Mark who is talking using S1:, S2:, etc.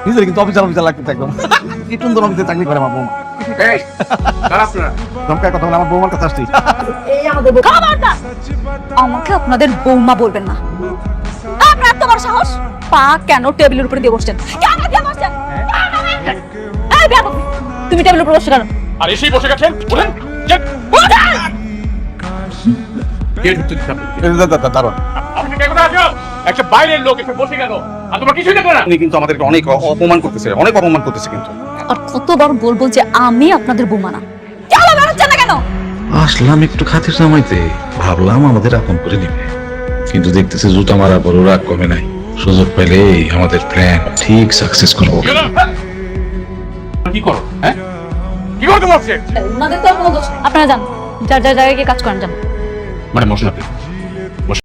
S1: নিজের কিন্তু অফিসার লাগতে একদম কি সুন্দর অফিসে চাকরি করে আমার বৌমা। কথা বলে আমার বৌমার কাছে আসছি।
S2: আমাকে আপনাদের বৌমা বলবেন না। আপনার তোমার সাহস, পা কেন টেবিলের উপরে দিয়ে বসছেন? কেন দিয়ে বসছেন? এই বেয়াদব, তুমি টেবিলের উপরে বসছো কেন?
S3: আর এসেই বসে গেছেন, বলেন
S1: দারুণ,
S3: আপনি কে কোথায় আছেন? একটা বাইরের লোক এসে বসে গেল আর তোমার কিছুই দেখো না।
S1: উনি কিন্তু আমাদেরকে অনেক অপমান করতেছে কিন্তু।
S2: আর কতবার বলবো যে আমি আপনাদের বৌমা না? কেন বেরোচ্ছেন না কেন?
S4: আসলাম একটু খাতির জমাইতে, ভাবলাম আমাদের আপন করে নিবে, কিন্তু দেখতেছি জুতা মারার পর রাগ কমে নাই। সুযোগ পেলে আমাদের প্ল্যান ঠিক সাকসেস করবো।
S3: কি করো? হ্যাঁ, কি করো তোমার?
S2: আপনারা যান, যার যার জায়গায় গিয়ে কাজ করেন, যান।
S3: মানে মশলা